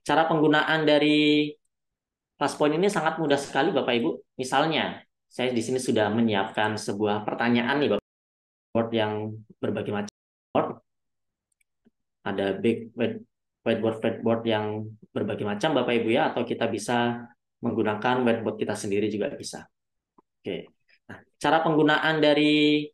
cara penggunaan dari ClassPoint ini sangat mudah sekali Bapak Ibu. Misalnya, saya di sini sudah menyiapkan sebuah pertanyaan nih Bapak, board yang berbagai macam board, ada big whiteboard yang berbagai macam Bapak Ibu ya, atau kita bisa menggunakan whiteboard kita sendiri juga bisa. Oke. Nah, cara penggunaan dari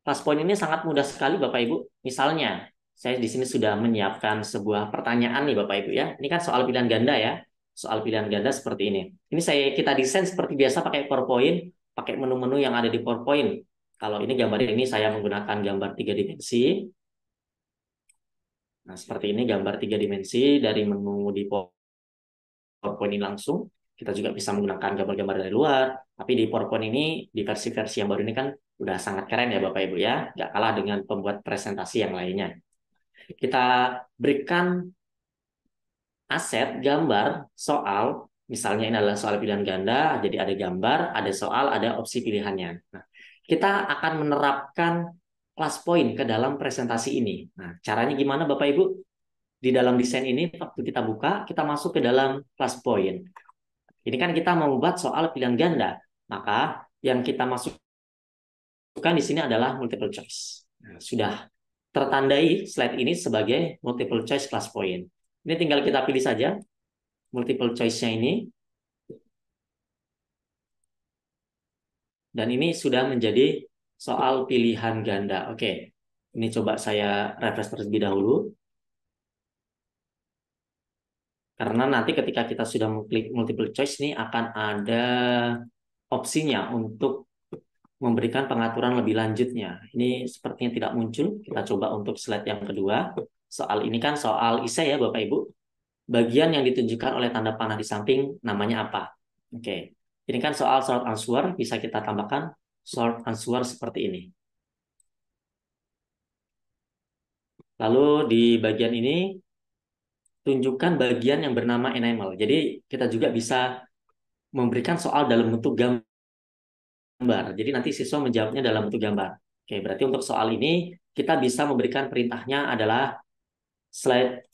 ClassPoint ini sangat mudah sekali Bapak Ibu. Misalnya, saya di sini sudah menyiapkan sebuah pertanyaan nih Bapak Ibu ya. Ini kan soal pilihan ganda ya. Soal pilihan ganda seperti ini. Ini kita desain seperti biasa pakai PowerPoint, pakai menu-menu yang ada di PowerPoint. Kalau ini gambar ini saya menggunakan gambar 3 dimensi. Nah, seperti ini gambar 3 dimensi dari menu di PowerPoint ini langsung. Kita juga bisa menggunakan gambar-gambar dari luar. Tapi di PowerPoint ini, di versi-versi yang baru ini kan udah sangat keren ya Bapak Ibu ya. Nggak kalah dengan pembuat presentasi yang lainnya. Kita berikan aset, gambar, soal. Misalnya ini adalah soal pilihan ganda. Jadi ada gambar, ada soal, ada opsi pilihannya. Nah, kita akan menerapkan class point ke dalam presentasi ini. Nah, caranya gimana Bapak Ibu? Di dalam desain ini, waktu kita buka, kita masuk ke dalam class point. Ini kan kita mau membuat soal pilihan ganda. Maka yang kita masukkan di sini adalah multiple choice. Nah, sudah tertandai slide ini sebagai multiple choice class point. Ini tinggal kita pilih saja multiple choice-nya ini. Dan ini sudah menjadi soal pilihan ganda. Oke, ini coba saya refresh terlebih dahulu. Karena nanti ketika kita sudah mengklik multiple choice ini akan ada opsinya untuk memberikan pengaturan lebih lanjutnya. Ini sepertinya tidak muncul. Kita coba untuk slide yang kedua. Soal ini kan soal esai ya Bapak Ibu. Bagian yang ditunjukkan oleh tanda panah di samping namanya apa? Oke. Ini kan soal short answer, bisa kita tambahkan short answer seperti ini. Lalu di bagian ini tunjukkan bagian yang bernama enamel. Jadi kita juga bisa memberikan soal dalam bentuk gambar. Jadi nanti siswa menjawabnya dalam bentuk gambar. Oke, berarti untuk soal ini kita bisa memberikan perintahnya adalah slide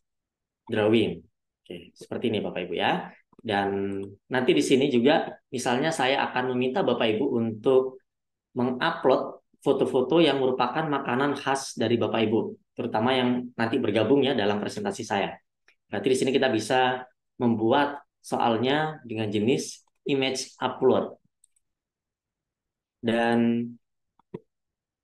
drawing. Oke, seperti ini Bapak Ibu ya. Dan nanti di sini juga misalnya saya akan meminta Bapak Ibu untuk mengupload foto-foto yang merupakan makanan khas dari Bapak Ibu, terutama yang nanti bergabung ya dalam presentasi saya. Berarti di sini kita bisa membuat soalnya dengan jenis image upload. Dan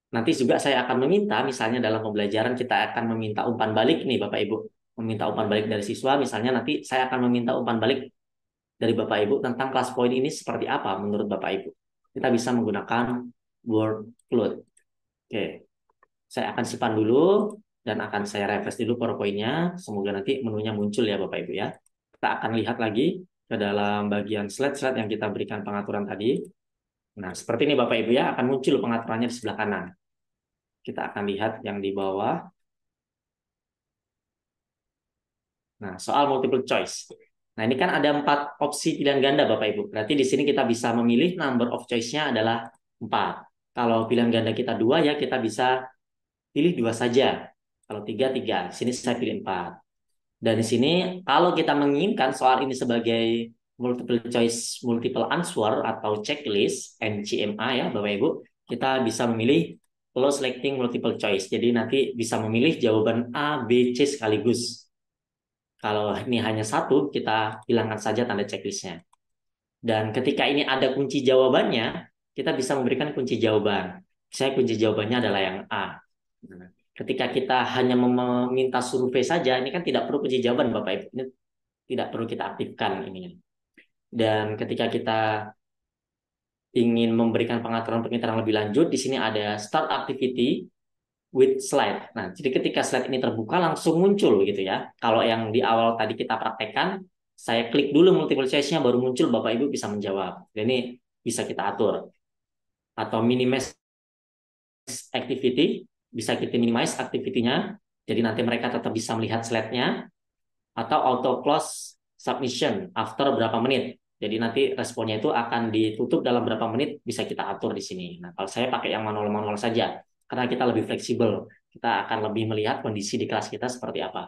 nanti juga saya akan meminta, misalnya dalam pembelajaran kita akan meminta umpan balik nih Bapak Ibu. Meminta umpan balik dari siswa, misalnya nanti saya akan meminta umpan balik dari Bapak Ibu tentang class point ini seperti apa menurut Bapak Ibu. Kita bisa menggunakan word cloud. Oke, saya akan simpan dulu dan akan saya refresh dulu PowerPoint-nya. Semoga nanti menunya muncul ya Bapak Ibu ya. Kita akan lihat lagi ke dalam bagian slide-slide yang kita berikan pengaturan tadi. Nah, seperti ini Bapak Ibu ya, akan muncul pengaturannya di sebelah kanan. Kita akan lihat yang di bawah. Nah, soal multiple choice. Nah, ini kan ada 4 opsi pilihan ganda Bapak Ibu. Berarti di sini kita bisa memilih number of choice-nya adalah 4. Kalau pilihan ganda kita 2 ya kita bisa pilih 2 saja. Kalau 3, 3. Di sini saya pilih 4. Dan di sini kalau kita menginginkan soal ini sebagai multiple choice, multiple answer atau checklist MCMA ya Bapak Ibu, kita bisa memilih close selecting multiple choice. Jadi nanti bisa memilih jawaban A, B, C sekaligus. Kalau ini hanya satu, kita hilangkan saja tanda checklistnya. Dan ketika ini ada kunci jawabannya, kita bisa memberikan kunci jawaban. Saya kunci jawabannya adalah yang A. Ketika kita hanya meminta survei saja, ini kan tidak perlu kunci jawaban Bapak Ibu. Ini tidak perlu kita aktifkan ini. Dan ketika kita ingin memberikan pengaturan-pengaturan lebih lanjut, di sini ada start activity with slide. Nah, jadi ketika slide ini terbuka langsung muncul gitu ya. Kalau yang di awal tadi kita praktekkan, saya klik dulu multiple choice-nya baru muncul Bapak Ibu bisa menjawab. Dan ini bisa kita atur. Atau minimize activity, bisa kita minimize activity-nya. Jadi nanti mereka tetap bisa melihat slide-nya. Atau auto close submission after berapa menit. Jadi nanti responnya itu akan ditutup dalam berapa menit bisa kita atur di sini. Nah, kalau saya pakai yang manual-manual saja karena kita lebih fleksibel. Kita akan lebih melihat kondisi di kelas kita seperti apa.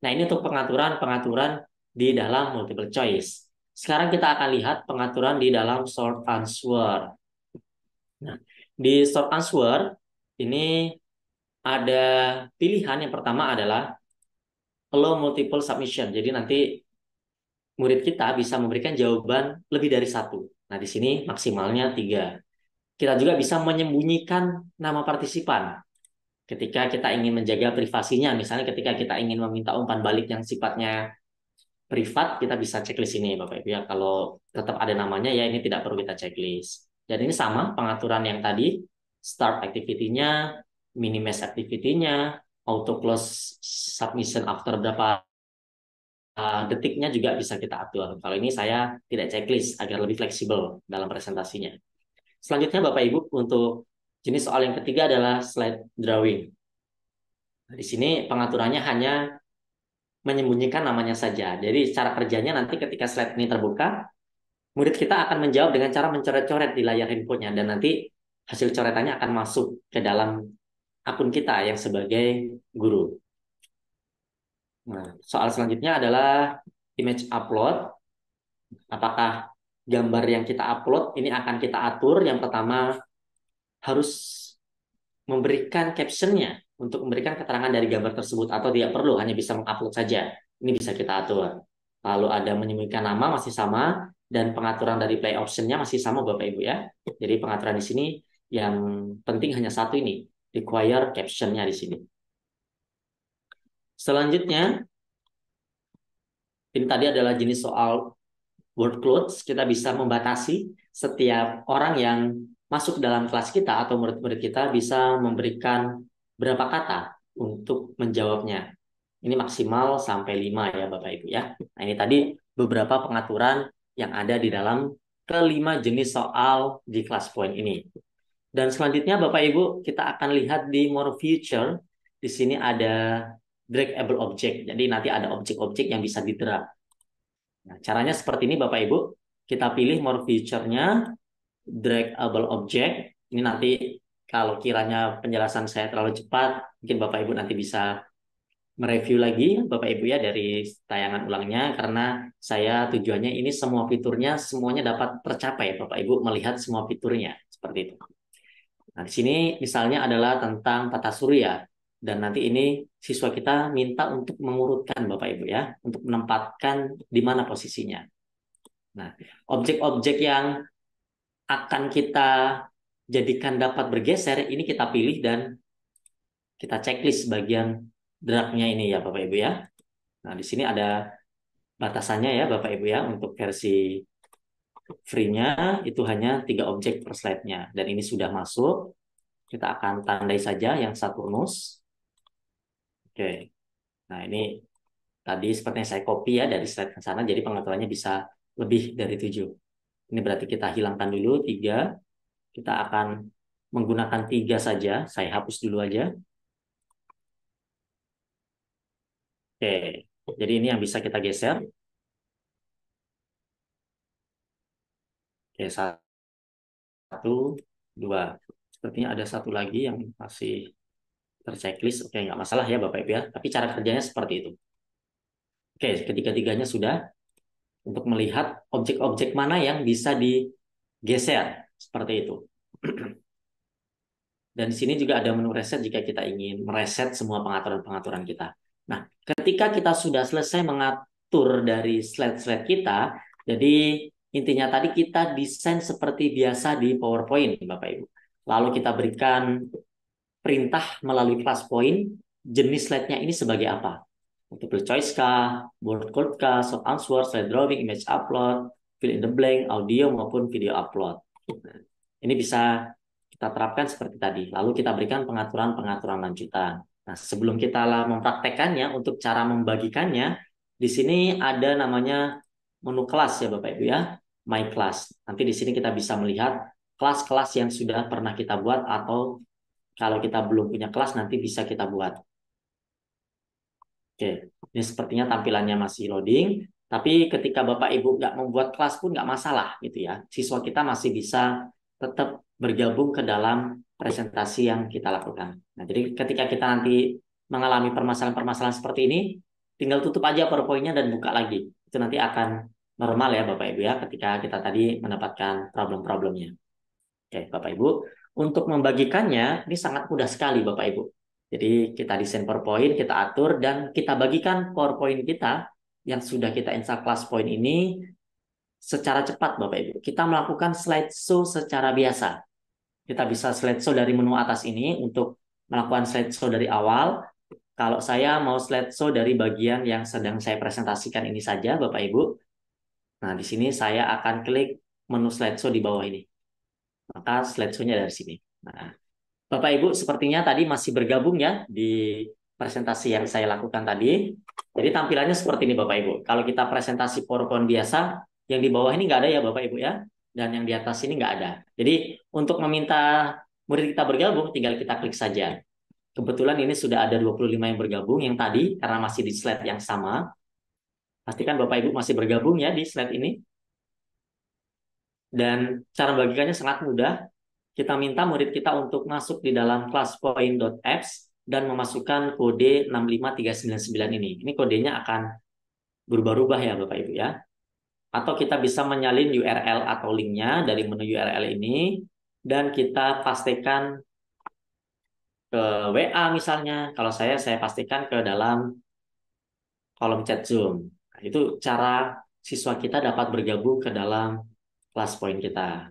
Nah, ini untuk pengaturan-pengaturan di dalam multiple choice. Sekarang kita akan lihat pengaturan di dalam short answer. Nah, di short answer ini ada pilihan yang pertama adalah allow multiple submission. Jadi nanti murid kita bisa memberikan jawaban lebih dari satu. Nah, di sini maksimalnya 3. Kita juga bisa menyembunyikan nama partisipan ketika kita ingin menjaga privasinya. Misalnya ketika kita ingin meminta umpan balik yang sifatnya privat, kita bisa checklist ini Bapak Ibu ya. Kalau tetap ada namanya ya ini tidak perlu kita checklist. Dan ini sama pengaturan yang tadi, start activity-nya, minimize activity-nya, auto close submission after berapa detiknya juga bisa kita atur. Kalau ini saya tidak checklist agar lebih fleksibel dalam presentasinya. Selanjutnya Bapak Ibu untuk jenis soal yang ketiga adalah slide drawing. Nah, di sini pengaturannya hanya menyembunyikan namanya saja. Jadi cara kerjanya nanti ketika slide ini terbuka, murid kita akan menjawab dengan cara mencoret-coret di layar handphonenya dan nanti hasil coretannya akan masuk ke dalam akun kita yang sebagai guru. Nah, soal selanjutnya adalah image upload. Apakah gambar yang kita upload ini akan kita atur? Yang pertama harus memberikan captionnya untuk memberikan keterangan dari gambar tersebut atau tidak perlu, hanya bisa mengupload saja. Ini bisa kita atur. Lalu ada menyembunyikan nama masih sama dan pengaturan dari play optionnya masih sama Bapak Ibu ya. Jadi pengaturan di sini yang penting hanya satu ini, require captionnya di sini. Selanjutnya, ini tadi adalah jenis soal word clouds. Kita bisa membatasi setiap orang yang masuk dalam kelas kita atau murid-murid kita bisa memberikan berapa kata untuk menjawabnya. Ini maksimal sampai 5 ya Bapak Ibu ya. Nah ini tadi beberapa pengaturan yang ada di dalam kelima jenis soal di kelas point ini. Dan selanjutnya Bapak Ibu kita akan lihat di more future. Di sini ada draggable object. Jadi nanti ada objek-objek yang bisa di-drag. Nah, caranya seperti ini Bapak Ibu. Kita pilih more feature-nya, draggable object. Ini nanti kalau kiranya penjelasan saya terlalu cepat, mungkin Bapak Ibu nanti bisa mereview lagi Bapak Ibu ya dari tayangan ulangnya karena saya tujuannya ini semua fiturnya semuanya dapat tercapai Bapak Ibu melihat semua fiturnya seperti itu. Nah, di sini misalnya adalah tentang tata surya dan nanti ini siswa kita minta untuk mengurutkan Bapak Ibu ya, untuk menempatkan di mana posisinya. Nah, objek-objek yang akan kita jadikan dapat bergeser ini kita pilih dan kita checklist bagian drag-nya ini ya Bapak Ibu ya. Nah, di sini ada batasannya ya Bapak Ibu ya untuk versi free-nya itu hanya 3 objek per slide-nya dan ini sudah masuk. Kita akan tandai saja yang Saturnus. Oke. Nah, ini tadi sepertinya saya copy ya dari slide ke sana jadi pengaturannya bisa lebih dari 7. Ini berarti kita hilangkan dulu 3. Kita akan menggunakan 3 saja. Saya hapus dulu aja. Oke. Jadi ini yang bisa kita geser. Oke, 1, 2. Sepertinya ada satu lagi yang masih terchecklist. Oke, nggak masalah ya Bapak Ibu ya. Tapi cara kerjanya seperti itu. Oke, ketiga-tiganya sudah untuk melihat objek-objek mana yang bisa digeser seperti itu. Dan di sini juga ada menu reset jika kita ingin mereset semua pengaturan-pengaturan kita. Nah, ketika kita sudah selesai mengatur dari slide-slide kita, jadi intinya tadi kita desain seperti biasa di PowerPoint, Bapak Ibu. Lalu kita berikan perintah melalui class point, jenis slide-nya ini sebagai apa? Multiple choice kah, word cloud kah, short answer, slide drawing, image upload, fill in the blank, audio maupun video upload. Nah, ini bisa kita terapkan seperti tadi. Lalu kita berikan pengaturan-pengaturan lanjutan. Nah, sebelum kita mempraktekannya untuk cara membagikannya, di sini ada namanya menu kelas ya Bapak Ibu ya, My Class. Nanti di sini kita bisa melihat kelas-kelas yang sudah pernah kita buat atau kalau kita belum punya kelas nanti bisa kita buat. Oke, ini sepertinya tampilannya masih loading. Tapi ketika Bapak Ibu nggak membuat kelas pun nggak masalah gitu ya. Siswa kita masih bisa tetap bergabung ke dalam presentasi yang kita lakukan. Nah, jadi ketika kita nanti mengalami permasalahan-permasalahan seperti ini, tinggal tutup aja PowerPoint-nya dan buka lagi. Itu nanti akan normal ya Bapak Ibu ya ketika kita tadi mendapatkan problem-problemnya. Oke, Bapak Ibu, untuk membagikannya ini sangat mudah sekali Bapak Ibu. Jadi kita desain PowerPoint, kita atur dan kita bagikan PowerPoint kita yang sudah kita install class point ini secara cepat Bapak Ibu. Kita melakukan slideshow secara biasa. Kita bisa slideshow dari menu atas ini untuk melakukan slideshow dari awal. Kalau saya mau slideshow dari bagian yang sedang saya presentasikan ini saja Bapak Ibu. Nah, di sini saya akan klik menu slideshow di bawah ini. Maka slideshow-nya dari sini. Nah, Bapak Ibu sepertinya tadi masih bergabung ya di presentasi yang saya lakukan tadi. Jadi tampilannya seperti ini Bapak Ibu. Kalau kita presentasi PowerPoint biasa, yang di bawah ini nggak ada ya Bapak Ibu ya. Dan yang di atas ini nggak ada. Jadi untuk meminta murid kita bergabung, tinggal kita klik saja. Kebetulan ini sudah ada 25 yang bergabung yang tadi karena masih di slide yang sama. Pastikan Bapak Ibu masih bergabung ya di slide ini. Dan cara bagikannya sangat mudah. Kita minta murid kita untuk masuk di dalam classpoint.apps dan memasukkan kode 65399 ini. Ini kodenya akan berubah-ubah ya Bapak Ibu ya. Atau kita bisa menyalin URL atau linknya dari menu URL ini dan kita pastikan ke WA misalnya. Kalau saya pastikan ke dalam kolom chat Zoom. Nah, itu cara siswa kita dapat bergabung ke dalam class point kita.